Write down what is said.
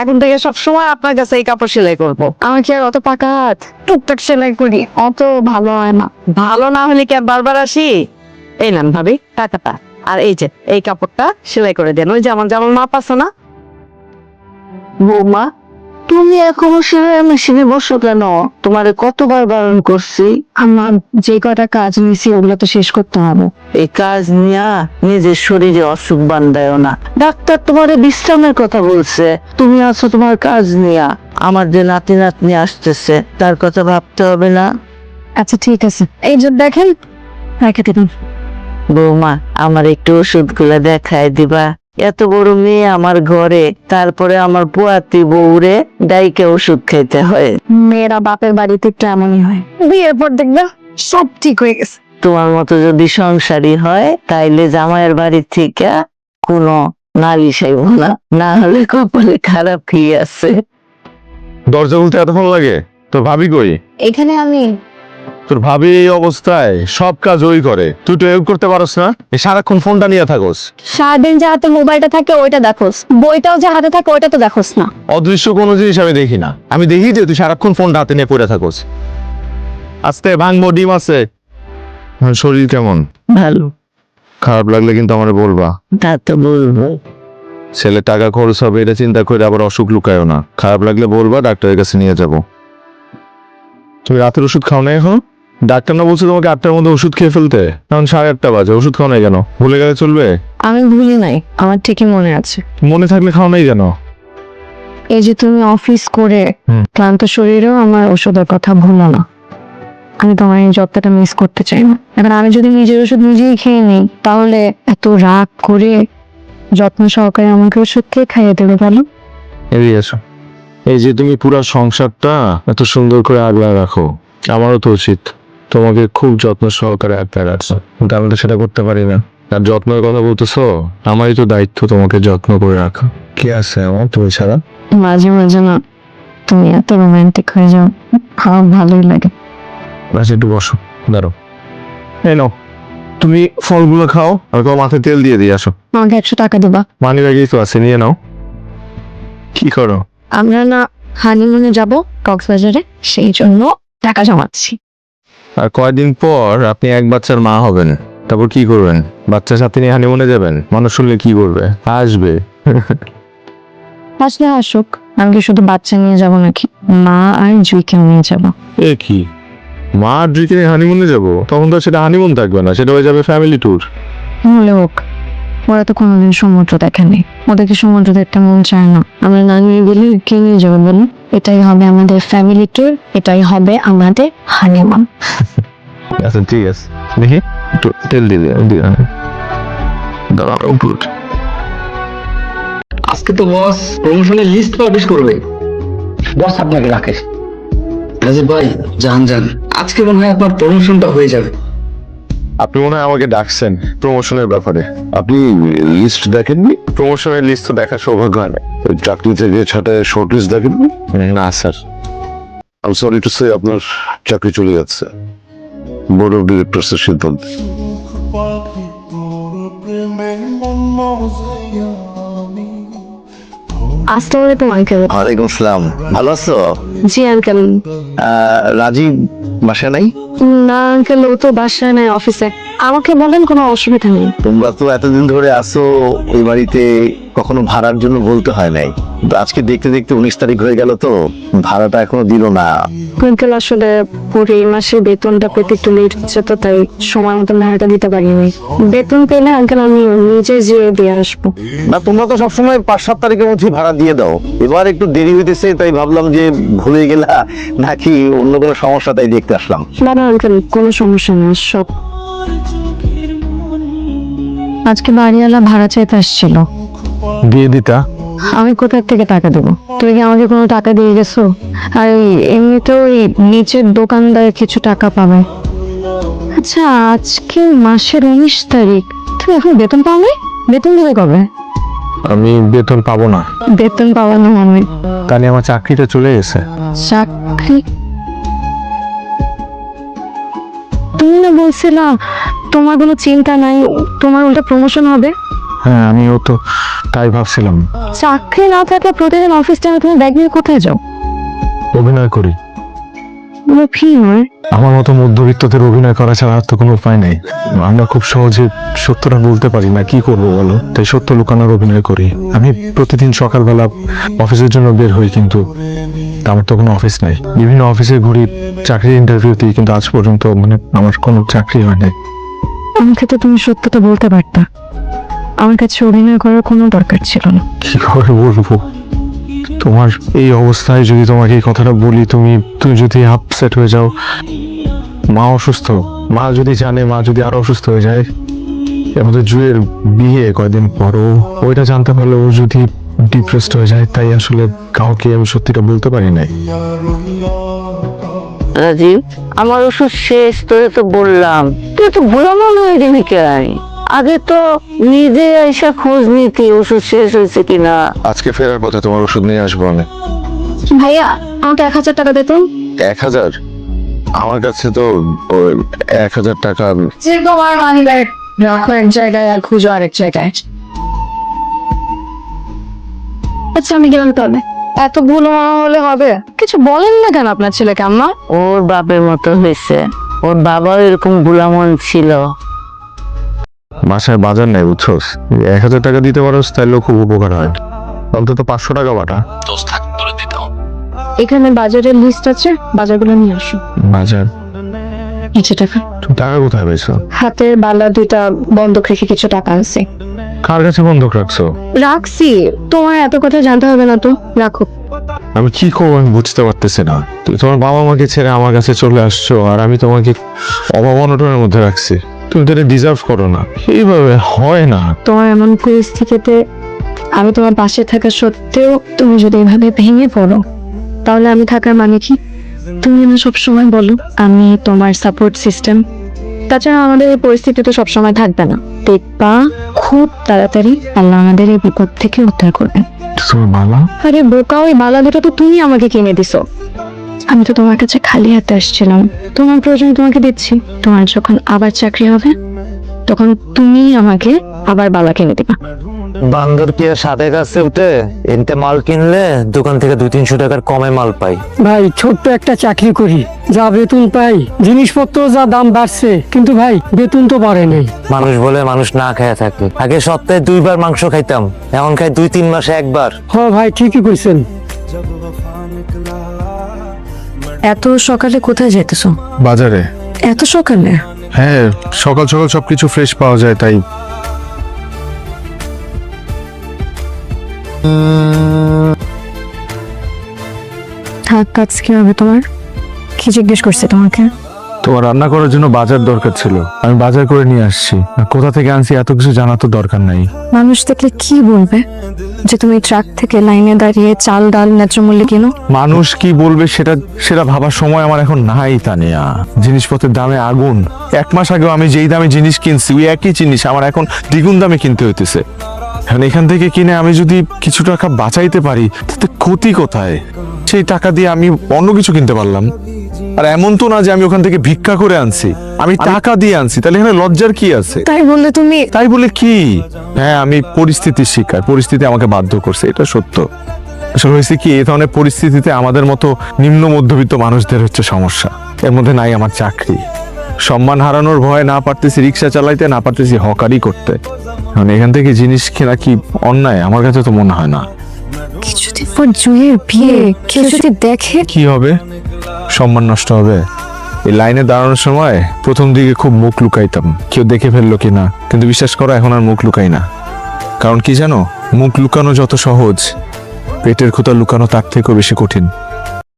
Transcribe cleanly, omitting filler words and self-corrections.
এখন থেকে সবসময় আপনার কাছে এই কাপড় সেলাই করবো। আমার কি আর অত পাকা হাত? টুকটাক সেলাই করি, অত ভালো হয় না। ভালো না হলে কি আর বারবার আসি? এই নেন ভাবি টাকাটা, আর এই যে এই কাপড়টা সেলাই করে দেন, ওই যে আমার যেমন মাপ আছে না। বৌমা, তুমি এখনো সেলাই মেশিনে বসো কেন? তোমারে কতবার বারণ করছি। আমার যে কটা কাজ নিয়েছি ওগুলো তো শেষ করতে হবে। এই কাজ নিয়া নিজের শরীরে অসুখ বান্ধায় না। ডাক্তার তোমারে বিশ্রামের কথা বলছে, তুমি আছো তোমার কাজ নিয়া। আমার যে নাতি নাতনি আসতেছে তার কথা ভাবতে হবে না? আচ্ছা ঠিক আছে, এই যে দেখেন রেখে দিলাম। বৌমা, আমার একটু ওষুধগুলো দেখায় দিবা? এত বড় মেয়ে আমার ঘরে, তারপরে আমার পুয়াতি বউরে ডাইকে ওষুধ খাইতে হয়। মেয়েরা বাপের বাড়িতে একটু এমনই হয়, বিয়ের পর দেখবে সব ঠিক হয়ে গেছে। তোমার মতো যদি সংসারী হয় তাইলে জামাইয়ের বাড়ি থেকে কোনো নালিশ আইব না, না হলে কপালে খারাপ কি আছে। দরজা খুলতে এতক্ষণ লাগে? তোর ভাবি কই? এখানে আমি তোর ভাবি এই অবস্থায় সব কাজ ওই করে, তুই তো হেল্প করতে পারস না? এই সারাক্ষণ ফোনটা নিয়ে থাকোস। সারাদিন যে হাতে মোবাইলটা থাকে ওইটা দেখোস, বইটাও যে হাতে থাকে ওইটা তো দেখোস না। অদৃশ্য কোনো জিনিস আমি দেখি না, আমি দেখি যে তুই সারাক্ষণ ফোনটা হাতে নিয়ে পড়ে থাকোস। আস্তে ভাঙবো, ডিম আছে। শরীর কেমন? ভালো। খারাপ লাগলে কিন্তু আমারে বলবা। তা তো বলবো। ছেলে টাকা খরচ হবে এটা চিন্তা করে আবার অসুখ লুকায়ও না। খারাপ লাগলে বলবা, ডাক্তারের কাছে নিয়ে যাব। তুমি রাতের ওষুধ খাও না এখন? ডাক্তার না বলছে তোমাকে 8টার মধ্যে ওষুধ খেয়ে ফেলতে, এখন 8:30 বাজে, ওষুধ খাও নাই কেন? ভুলে গেলে চলবে? আমি ভুলি নাই, আমার ঠিকই মনে আছে। মনে থাকলে খাও নাই কেন? এই যে তুমি অফিস করে ক্লান্ত শরীরেও আমার ওষুধের কথা ভুলো না। আমি তোমার এই যত্নটা মিস করতে চাই না। এবার আমি যদি নিজের ওষুধ নিজেই খেয়ে নিই তাহলে এত রাগ করে যত্ন সহকারে আমাকে ওষুধ খেয়ে খাইয়ে দেবে ভালো। এদিকে এসো। এই যে তুমি পুরো সংসারটা এত সুন্দর করে আগলা রাখো, আমারও তো উচিত তোমাকে খুব যত্ন সহকারে আগলা রাখছো, কিন্তু আমি তো সেটা করতে পারি না। আর যত্নের কথা বলতেছো, আমারই তো দায়িত্ব তোমাকে যত্ন করে রাখা। কি আছে আমার তুমি ছাড়া? মাঝে মাঝে না তুমি এত রোমান্টিক হয়ে যাও, আমার ভালোই লাগে। আচ্ছা একটু বসো, দাঁড়ো। এই নাও, তুমি ফলগুলো খাও আর তোমার মাথায় তেল দিয়ে দিয়ে আসো। আমাকে 100 টাকা দিবা? মানি ব্যাগেই তো আছে, নিয়ে নাও। কি করো? আমরা না হানিমুনে যাব কক্সবাজারে, সেই জন্য টাকা জমাচ্ছি। আর কয়দিন পর আপনি এক বাচ্চার মা হবেন, তারপর কি করবেন? বাচ্চার সাথে নিয়ে হানিমুনে যাবেন? মানুষ শুনলে কি করবে? আসবে। আসলে আসুক, আমি কি শুধু বাচ্চা নিয়ে যাব নাকি, মা আর জুইকেও নিয়ে যাব। এ কি, মা আর জুইকে নিয়ে হানিমুনে যাবো? তখন তো সেটা হানিমুন থাকবে না, সেটা হয়ে যাবে ফ্যামিলি ট্যুর। হলে হোক, ওরা তো কোনোদিন সমুদ্র দেখেনি, ওদেরকে সমুদ্র দেখতে মন চায় না। আমরা না নিয়ে গেলে কে নিয়ে যাবে বলুন? এটাই হবে আমাদের ফ্যামিলি ট্যুর, এটাই হবে আমাদের হানিমুন। আচ্ছা ঠিক আছে, দেখি একটু তেল দিয়ে দিয়ে দাঁড়াও উপর। আজকে তো বস প্রমোশনের লিস্ট পাবলিশ করবে। বস আপনাকে রাকেশ। রাজীব ভাই, যান যান, আজকে মনে হয় আপনার প্রমোশনটা হয়ে যাবে। আপনি মনে হয় আমাকে ডাকছেন প্রমোশনের ব্যাপারে। আপনি লিস্ট দেখেননি? প্রমোশনের লিস্ট তো দেখার সৌভাগ্য হয় না। ওই চাকরি থেকে ছাঁটায় শর্ট লিস্ট দেখেননি? না sir. I sorry to say আপনার চাকরি চলে যাচ্ছে বোর্ড অফ ডিরেক্টরসের সিদ্ধান্ত। আসসালামু আলাইকুম আঙ্কেল। ওয়ালাইকুম আসসালাম। ভালো আছো? জি আঙ্কেল। রাজীব বাসা নাই? না আঙ্কেল, ও তো বাসায় নাই, অফিসে। আমাকে বলেন, কোনো অসুবিধা নেই। তোমরা তো এতদিন ধরে আসো ওই বাড়িতে, কখনো ভাড়ার জন্য বলতে হয় নাই, কিন্তু আজকে দেখতে দেখতে 19 তারিখ হয়ে গেল, তো ভাড়াটা এখনো দিল না। আঙ্কেল আসলে পুরো এই মাসে বেতনটা পেতে একটু লেট হচ্ছে, তো তাই সময় মতো ভাড়াটা দিতে পারিনি। বেতন পেলে আঙ্কেল আমি নিজে যেয়ে দিয়ে আসবো। না, তোমরা তো সবসময় 5-7 তারিখের মধ্যে ভাড়া দিয়ে দাও, এবার একটু দেরি হইতেছে, তাই ভাবলাম যে ভুলে গেলা নাকি অন্য কোনো সমস্যা, তাই দেখতে আসলাম। না না আঙ্কেল, কোনো সমস্যা নেই সব। আজকে বাড়িওয়ালা ভাড়া চাইতে আসছিল। দিয়ে দিতা? আমি কোথা থেকে টাকা দেবো? তুমি কি আমাকে কোনো টাকা দিয়ে গেছো? আর এমনিতেও ওই নিচের দোকানদার কিছু টাকা পাবে। আচ্ছা, আজকে মাসের 19 তারিখ, তুমি এখন বেতন পাও নাই? বেতন দেবে কবে? আমি বেতন পাবো না। বেতন পাওয়ানো মানে? তাহলে আমার চাকরিটা চলে গেছে। চাকরি? তুমি না বলছিলা তোমার কোনো চিন্তা নাই, তোমার উল্টা প্রমোশন হবে? হ্যাঁ, আমিও তো তাই ভাবছিলাম। চাকরি না থাকলে প্রতিদিন অফিস টাইমে তুমি ব্যাগ নিয়ে কোথায় যাও? অভিনয় করি। অভিনয়? আমার মতো মধ্যবিত্তদের অভিনয় করা ছাড়া আর তো কোনো উপায় নেই। আমরা খুব সহজে সত্যটা বলতে পারি না, কি করবো বলো? তাই সত্য লুকানোর অভিনয় করি। আমি প্রতিদিন সকালবেলা অফিসের জন্য বের হই, কিন্তু আমার তো কোনো অফিস নাই। বিভিন্ন অফিসে ঘুরি, চাকরির ইন্টারভিউ দিই, কিন্তু আজ পর্যন্ত আমার কোনো চাকরি হয় নাই। আমাকে তো তুমি সত্যটা বলতে পারতা, আমার কাছে অভিনয় করার কোনো দরকার ছিল না। কি করে বলবো? তোমার এই অবস্থায় যদি তোমাকে এই কথাটা বলি, তুমি যদি আপসেট হয়ে যাও। মা অসুস্থ, মা যদি জানে, মা যদি আরো অসুস্থ হয়ে যায়। আমাদের জুয়ের বিয়ে কয়দিন পরও, ওইটা জানতে পারলে ও যদি ডিপ্রেসড হয়ে যায়। তাই আসলে কাউকে আমি সত্যিটা বলতে পারি নাই। রাজীব, আমার ওষুধ শেষ, তোরে তো বললাম। তুই তো ভুলানো হয়ে গেলি কেন? আগে তো নিজে এসে খোঁজ নিতি ওষুধ শেষ হয়েছে কিনা। আজকে ফেরার পথে তোমার ওষুধ নিয়ে আসবো আমি। ভাইয়া, আমাকে 1000 টাকা দে তো। 1000? আমার কাছে তো 1000 টাকা। যে তোমার মানি ব্যাগ রাখো এক জায়গায় আর খুঁজো আরেক জায়গায়। আচ্ছা, আমি গেলাম তবে। এত ভুল হলে হবে? কিছু বলেন না কেন আপনার ছেলেকে আম্মা? ওর বাপের মতো হয়েছে, ওর বাবাও এরকম ভুলামন ছিল। বাসায় বাজার নেই, বুঝছোস? 1000 টাকা দিতে পারোস, তাইলেও খুব উপকার হয়। অন্তত 500 টাকা বাটা। এখানে বাজারের লিস্ট আছে, বাজারগুলো নিয়ে আসো। বাজার? কিছু টাকা। তুমি টাকা কোথায় পেয়েছো? হাতের বালা দুইটা বন্ধক রেখে কিছু টাকা আছে। কার কাছে বন্ধক রাখছো? রাখছি, তোমার এত কথা জানতে হবে না তো, রাখো। আমি কি করবো আমি বুঝতে পারতেছি না। তুমি তোমার বাবা মাকে ছেড়ে আমার কাছে চলে আসছো, আর আমি তোমাকে অভাব অনটনের মধ্যে রাখছি। তুমি তো এটা ডিজার্ভ করো না, এইভাবে হয় না। তোমার এমন পরিস্থিতিতে আমি তোমার পাশে থাকা সত্ত্বেও তুমি যদি এভাবে ভেঙে পড়ো, তাহলে আমি থাকার মানে কি? তুমি না সবসময় বলো আমি তোমার সাপোর্ট সিস্টেম। তাছাড়া আমাদের এই পরিস্থিতি তো সবসময় থাকবে না, দেখবা খুব তাড়াতাড়ি আল্লাহ আমাদের এই বিপদ থেকে উদ্ধার করবেন। তোমার বাবা? আরে বোকা, ওই বালা দুটো তো তুমি আমাকে কিনে দিছো। আমি তো তোমার কাছে খালি হাতে আসছিলাম, তোমার প্রয়োজনে তোমাকে দিচ্ছি। তোমার যখন আবার চাকরি হবে, তখন তুমি আমাকে আবার বালা কিনে দিবা। বান্দর কি আর সাথে কাছে উঠে এনতে মাল কিনলে দোকান থেকে 200-300 টাকার কমে মাল পাই। ভাই ছোট্ট একটা চাকরি করি, যা বেতন পাই, জিনিসপত্র যা দাম বাড়ছে, কিন্তু ভাই বেতন তো বাড়ে নাই। মানুষ বলে মানুষ না খেয়ে থাকে। আগে সপ্তাহে 2 বার মাংস খাইতাম, এখন খাই 2-3 মাসে একবার। হ ভাই, ঠিকই কইছেন। এত সকালে কোথায় যেতেছো? বাজারে। এত সকালে? হ্যাঁ, সকাল সকাল সবকিছু ফ্রেশ পাওয়া যায়, তাই। হাত কাজ কি হবে তোমার? কি জিজ্ঞেস করছে তোমাকে? তোমার রান্না করার জন্য বাজার দরকার ছিল, আমি বাজার করে নিয়ে আসছি। আর কোথা থেকে আনছি এত কিছু জানা তো দরকার নাই। মানুষ দেখলে কি বলবে যে তুমি ট্রাক থেকে লাইনে দাঁড়িয়ে চাল ডাল ন্যায্য মূল্যে কিনো? মানুষ কি বলবে সেটা ভাবার সময় আমার এখন নাই তানিয়া। জিনিসপত্রের দামে আগুন। 1 মাস আগেও আমি যেই দামে জিনিস কিনছি, ওই একই জিনিস আমার এখন দ্বিগুণ দামে কিনতে হইতেছে। এখন এখান থেকে কিনে আমি যদি কিছু টাকা বাঁচাইতে পারি, তাতে ক্ষতি কোথায়? সেই টাকা দিয়ে আমি অন্য কিছু কিনতে পারলাম। আর এমন তো না যে আমি ওখান থেকে ভিক্ষা করে আনছি, আমি টাকা দিয়ে আনছি। তাহলে এখানে লজ্জার কি আছে? তাই বললে তুমি? তাই বলে কি? হ্যাঁ, আমি পরিস্থিতির শিকার, পরিস্থিতি আমাকে বাধ্য করছে, এটা সত্য। আসলে হয়েছে কি, এই ধরনের পরিস্থিতিতে আমাদের মতো নিম্ন মধ্যবিত্ত মানুষদের হচ্ছে সমস্যা। এর মধ্যে নাই আমার চাকরি, সম্মান হারানোর ভয়ে না পারতেছি রিক্সা চালাইতে, না পারতেছি হকারি করতে। এখন এখান থেকে জিনিস কেনা কি অন্যায়? আমার কাছে তো মনে হয় না। কিছুদিন পর জুয়ের বিয়ে, কেউ যদি দেখে? কি হবে? সম্মান নষ্ট হবে। এই লাইনে দাঁড়ানোর সময় প্রথম দিকে খুব মুখ লুকাইতাম, কেউ দেখে ফেললো কিনা, কিন্তু বিশ্বাস করো এখন আর মুখ লুকাই না। কারণ কি জানো, মুখ লুকানো যত সহজ, পেটের ক্ষুধা লুকানো তার থেকেও বেশি কঠিন।